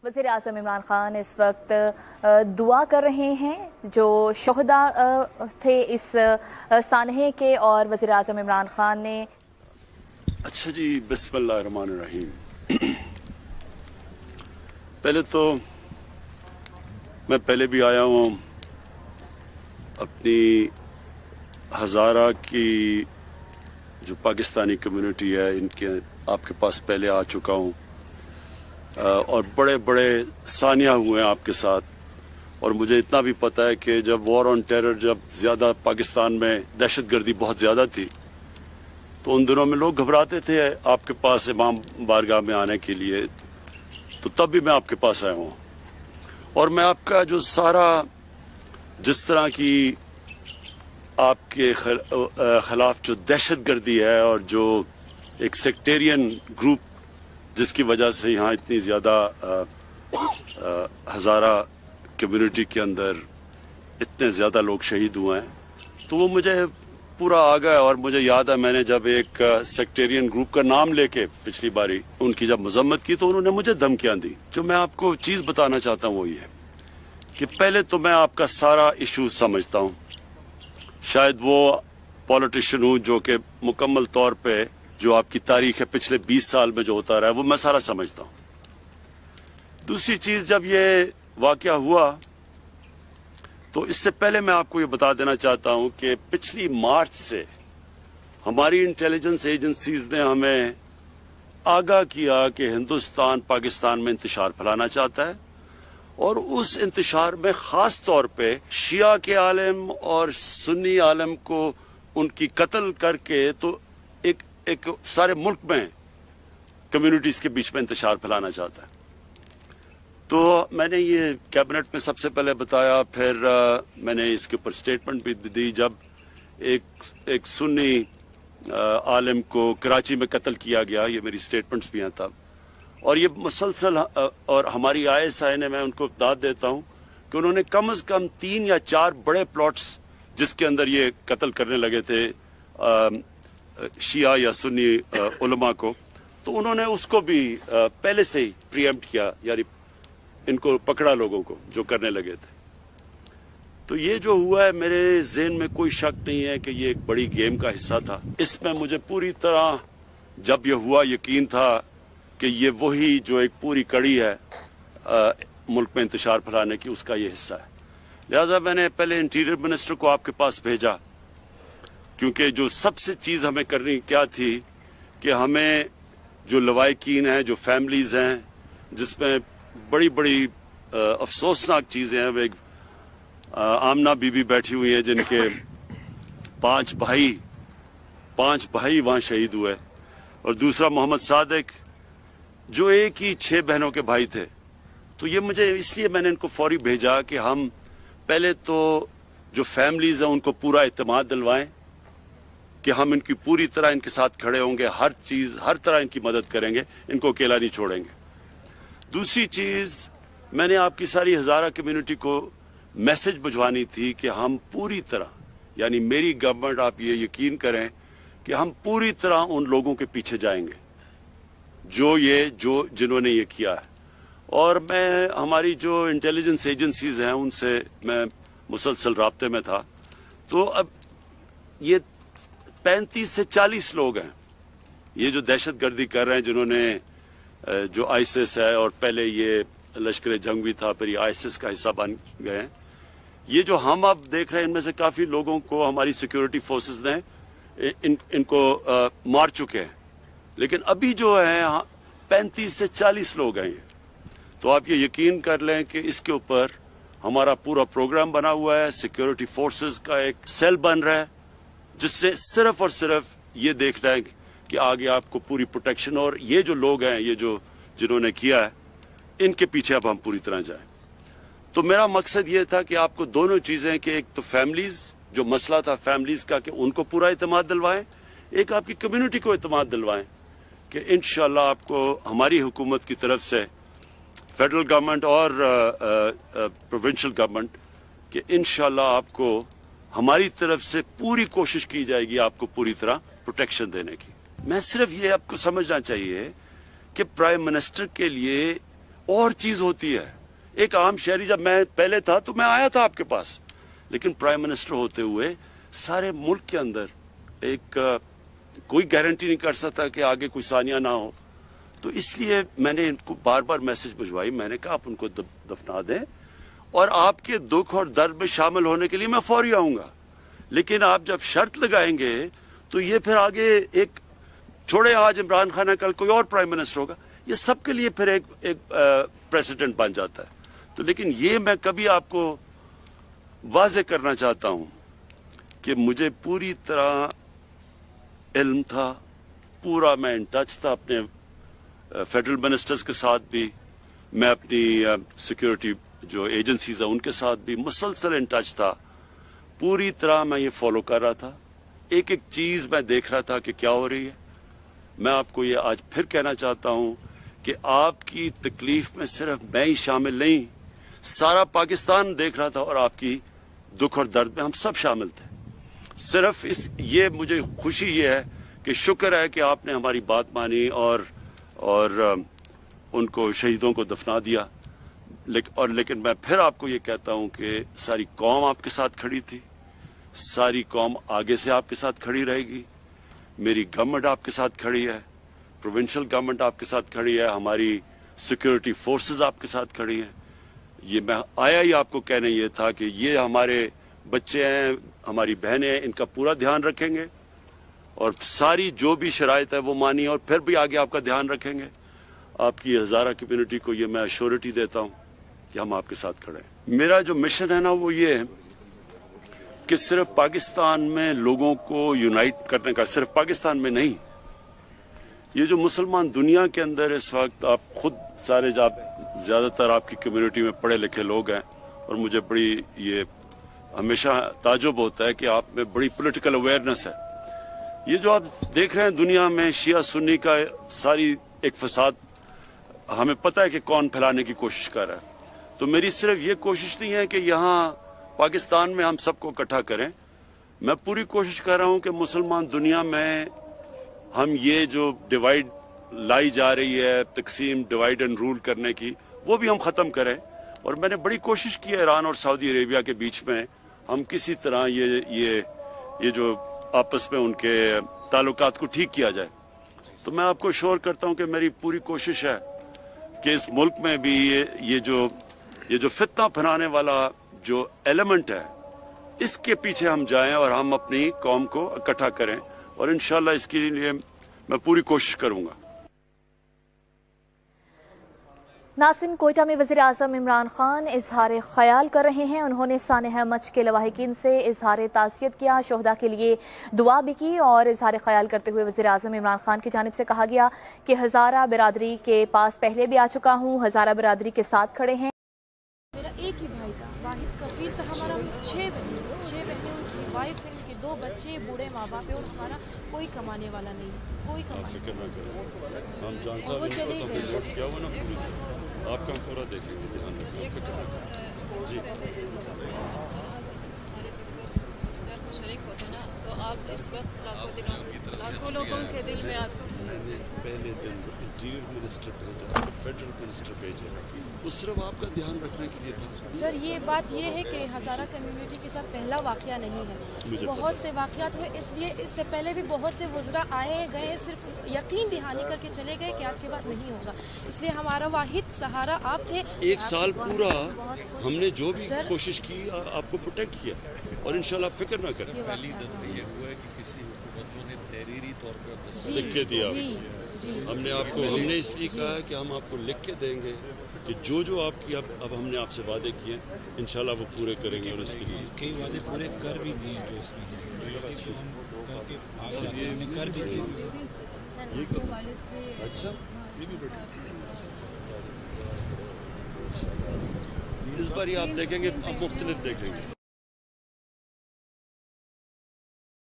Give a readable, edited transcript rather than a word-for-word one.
वज़ीर आज़म इमरान खान इस वक्त दुआ कर रहे हैं जो शोहदा थे इस सानहे के, और वज़ीर आज़म इमरान खान ने। अच्छा जी, बिस्मिल्लाहिर्रहमानिर्रहीम। पहले तो मैं पहले भी आया हूँ, अपनी हज़ारा की जो पाकिस्तानी कम्युनिटी है इनके आपके पास पहले आ चुका हूँ, और बड़े बड़े सानिया हुए हैं आपके साथ। और मुझे इतना भी पता है कि जब वॉर ऑन टेरर, जब ज़्यादा पाकिस्तान में दहशतगर्दी बहुत ज़्यादा थी, तो उन दिनों में लोग घबराते थे आपके पास इमाम बारगाह में आने के लिए, तो तब भी मैं आपके पास आया हूँ। और मैं आपका जो सारा जिस तरह की आपके खिलाफ जो दहशतगर्दी है और जो एक सेक्टेरियन ग्रुप जिसकी वजह से यहाँ इतनी ज़्यादा हज़ारा कम्युनिटी के अंदर इतने ज़्यादा लोग शहीद हुए हैं, तो वो मुझे पूरा आ गया। और मुझे याद है, मैंने जब एक सेक्टेरियन ग्रुप का नाम लेके पिछली बारी उनकी जब मजम्मत की तो उन्होंने मुझे धमकियां दी। जो मैं आपको चीज़ बताना चाहता हूँ वो ये कि पहले तो मैं आपका सारा इशू समझता हूँ। शायद वो पॉलिटिशियन हूँ जो कि मुकम्मल तौर पे जो आपकी तारीख है पिछले 20 साल में जो होता रहा है वो मैं सारा समझता हूँ। दूसरी चीज़, जब ये वाकया हुआ तो इससे पहले मैं आपको ये बता देना चाहता हूँ कि पिछली मार्च से हमारी इंटेलिजेंस एजेंसीज ने हमें आगाह किया कि हिंदुस्तान पाकिस्तान में इंतशार फैलाना चाहता है, और उस इंतशार में ख़ास तौर पे शिया के आलिम और सुन्नी आलिम को उनकी कत्ल करके तो एक सारे मुल्क में कम्युनिटीज़ के बीच में इंतशार फैलाना चाहता है। तो मैंने ये कैबिनेट में सबसे पहले बताया, फिर मैंने इसके ऊपर स्टेटमेंट भी दी जब एक सुन्नी आलिम को कराची में कत्ल किया गया। ये मेरी स्टेटमेंट्स भी हैं तब, और ये मुसलसल, और हमारी ISI ने, मैं उनको दाद देता हूँ कि उन्होंने कम से कम 3 या 4 बड़े प्लॉट्स जिसके अंदर ये कत्ल करने लगे थे शिया या सुन्नी उलमा को, तो उन्होंने उसको भी पहले से ही प्रीएम्प्ट किया, यानी इनको पकड़ा लोगों को जो करने लगे थे। तो ये जो हुआ है, मेरे ज़हन में कोई शक नहीं है कि ये एक बड़ी गेम का हिस्सा था। इसमें मुझे पूरी तरह जब ये हुआ यकीन था कि ये वही जो एक पूरी कड़ी है मुल्क में इंतशार फैलाने की, उसका ये हिस्सा है। लिहाजा मैंने पहले इंटीरियर मिनिस्टर को आपके पास भेजा, क्योंकि जो सबसे चीज़ हमें करनी क्या थी कि हमें जो लवाहिकीन हैं, जो फैमिलीज़ हैं, जिसमें बड़ी बड़ी अफसोसनाक चीज़ें हैं। एक आमना बीबी बैठी हुई है जिनके 5 भाई वहाँ शहीद हुए, और दूसरा मोहम्मद सादिक जो एक ही 6 बहनों के भाई थे। तो ये मुझे इसलिए मैंने इनको फौरी भेजा कि हम पहले तो जो फैमिलीज़ हैं उनको पूरा इत्मीनान दिलवाएं कि हम इनकी पूरी तरह इनके साथ खड़े होंगे, हर चीज़ हर तरह इनकी मदद करेंगे, इनको अकेला नहीं छोड़ेंगे। दूसरी चीज़, मैंने आपकी सारी हज़ारा कम्युनिटी को मैसेज भिजवानी थी कि हम पूरी तरह, यानी मेरी गवर्नमेंट, आप ये यकीन करें कि हम पूरी तरह उन लोगों के पीछे जाएंगे जिन्होंने ये किया है। और मैं हमारी जो इंटेलिजेंस एजेंसीज हैं उनसे मैं मुसलसल राब्ते में था। तो अब ये 35 से 40 लोग हैं ये जो दहशतगर्दी कर रहे हैं, जिन्होंने जो आईसिस है, और पहले ये लश्कर जंग भी था, फिर ये आईसिस का हिस्सा बन गए हैं। ये जो हम अब देख रहे हैं, इनमें से काफ़ी लोगों को हमारी सिक्योरिटी फोर्सेस ने इनको मार चुके हैं, लेकिन अभी जो है 35 से 40 लोग हैं। तो आप ये यकीन कर लें कि इसके ऊपर हमारा पूरा प्रोग्राम बना हुआ है। सिक्योरिटी फोर्सेस का एक सेल बन रहा है जिससे सिर्फ और सिर्फ ये देखना है कि आगे आपको पूरी प्रोटेक्शन, और ये जो लोग हैं, ये जो जिन्होंने किया है, इनके पीछे अब हम पूरी तरह जाएं। तो मेरा मकसद ये था कि आपको दोनों चीज़ें, कि एक तो फैमिलीज़, जो मसला था फैमिलीज़ का, कि उनको पूरा इत्मीनान दिलवाएं, एक आपकी कम्युनिटी को इत्मीनान दिलवाएं कि इंशाअल्लाह आपको हमारी हुकूमत की तरफ से, फेडरल गवर्नमेंट और प्रोविंशियल गवर्नमेंट, कि इंशाअल्लाह आपको हमारी तरफ से पूरी कोशिश की जाएगी आपको पूरी तरह प्रोटेक्शन देने की। मैं सिर्फ ये आपको समझना चाहिए कि प्राइम मिनिस्टर के लिए और चीज होती है। एक आम शहरी, जब मैं पहले था तो मैं आया था आपके पास, लेकिन प्राइम मिनिस्टर होते हुए सारे मुल्क के अंदर एक कोई गारंटी नहीं कर सकता कि आगे कोई सानिया ना हो। तो इसलिए मैंने इनको बार बार मैसेज भिजवाई, मैंने कहा आप उनको दफना दें और आपके दुख और दर्द में शामिल होने के लिए मैं फौरी आऊंगा। लेकिन आप जब शर्त लगाएंगे तो ये फिर आगे एक छोड़े, आज इमरान खान है, कल कोई और प्राइम मिनिस्टर होगा, ये सबके लिए फिर एक प्रेसिडेंट बन जाता है। तो लेकिन ये मैं कभी आपको वाज़ेह करना चाहता हूं कि मुझे पूरी तरह इल्म था, पूरा मैं इन टच था अपने फेडरल मिनिस्टर्स के साथ भी, मैं अपनी सिक्योरिटी जो एजेंसीज है उनके साथ भी मुसलसल इन टच था, पूरी तरह मैं ये फॉलो कर रहा था, एक एक चीज मैं देख रहा था कि क्या हो रही है। मैं आपको ये आज फिर कहना चाहता हूं कि आपकी तकलीफ में सिर्फ मैं ही शामिल नहीं, सारा पाकिस्तान देख रहा था और आपकी दुख और दर्द में हम सब शामिल थे। सिर्फ ये मुझे खुशी ये है कि शुक्र है कि आपने हमारी बात मानी और उनको शहीदों को दफना दिया। लेकिन मैं फिर आपको ये कहता हूं कि सारी कौम आपके साथ खड़ी थी, सारी कौम आगे से आपके साथ खड़ी रहेगी। मेरी गवर्नमेंट आपके साथ खड़ी है, प्रोविंशियल गवर्नमेंट आपके साथ खड़ी है, हमारी सिक्योरिटी फोर्सेस आपके साथ खड़ी हैं। ये मैं आया ही आपको कहने ये था कि ये हमारे बच्चे हैं, हमारी बहनें हैं, इनका पूरा ध्यान रखेंगे और सारी जो भी शराइत है वो मानिए और फिर भी आगे आपका ध्यान रखेंगे। आपकी हज़ारा कम्युनिटी को ये मैं अश्योरिटी देता हूं कि हम आपके साथ खड़े हैं। मेरा जो मिशन है ना वो ये है कि सिर्फ पाकिस्तान में लोगों को यूनाइट करने का, सिर्फ पाकिस्तान में नहीं, ये जो मुसलमान दुनिया के अंदर इस वक्त, आप खुद सारे ज्यादातर आपकी कम्युनिटी में पढ़े लिखे लोग हैं और मुझे बड़ी ये हमेशा ताजुब होता है कि आप में बड़ी पॉलिटिकल अवेयरनेस है। ये जो आप देख रहे हैं दुनिया में शिया सुन्नी का सारी एक फसाद, हमें पता है कि कौन फैलाने की कोशिश कर रहा है। तो मेरी सिर्फ ये कोशिश नहीं है कि यहाँ पाकिस्तान में हम सबको इकट्ठा करें, मैं पूरी कोशिश कर रहा हूं कि मुसलमान दुनिया में हम ये जो डिवाइड लाई जा रही है, तकसीम, डिवाइड एंड रूल करने की, वो भी हम खत्म करें। और मैंने बड़ी कोशिश की है ईरान और सऊदी अरेबिया के बीच में हम किसी तरह ये जो आपस में उनके ताल्लुकात को ठीक किया जाए। तो मैं आपको श्योर करता हूं कि मेरी पूरी कोशिश है कि इस मुल्क में भी ये जो फितना फैलाने वाला जो एलिमेंट है, इसके पीछे हम जाएं और हम अपनी कौम को इकट्ठा करें और इंशाल्लाह इसके लिए मैं पूरी कोशिश करूंगा। नासिन, कोयटा में वज़ीर आज़म इमरान खान इजहार ख्याल कर रहे हैं। उन्होंने सानहा मच के लवाहिकीन से इजहार ताज़ियत किया, शोहदा के लिए दुआ भी की और इजहार ख्याल करते हुए वज़ीर आज़म इमरान खान की जानिब से कहा गया कि हज़ारा बिरादरी के पास पहले भी आ चुका हूँ, हज़ारा बिरादरी के साथ खड़े हैं। मेरा एक ही भाई था, वाहिद कफीर था, हमारा 6 बहनें, उनकी वाइफ है, उनके 2 बच्चे, बूढ़े माँ बाप है और हमारा कोई कमाने वाला नहीं, कोई कमाने वाला। वो चले गए। आपका पूरा देखेंगे, ध्यान रखिए जी। शरीक होते ना, तो आप इस वक्त लाखों लोगों के दिल में आप पहले दिन इंटीरियर मिनिस्टर भेजा, फेडरल मिनिस्टर भेजा, वो सिर्फ आपका ध्यान रखने के लिए था। सर ये बात ये है कि हज़ारा कम्युनिटी के साथ पहला वाक़या नहीं है, बहुत से वाक़यात हुए, इसलिए इससे पहले भी बहुत से वज़रा आए गए, सिर्फ यकीन दहानी करके चले गए कि आज के बाद नहीं होगा। इसलिए हमारा वाहिद सहारा आप थे। 1 साल पूरा हमने जो भी कोशिश की आपको प्रोटेक्ट किया और इंशाल्लाह फिक्र ना करें। पहली दफा ये हुआ है कि किसी हुकूमतों ने तहरीरी तौर पर लिख के दिया। हमने इसलिए कहा है कि हम आपको लिख के देंगे कि जो आपकी अब हमने आपसे वादे किए हैं इंशाल्लाह वो पूरे करेंगे और इसके लिए कई वादे पूरे कर भी दिए जो इसमें कर भी दिए। अच्छा, ये भी बेटा इस बार आप देखेंगे, अब मुख्तलिफ देखेंगे।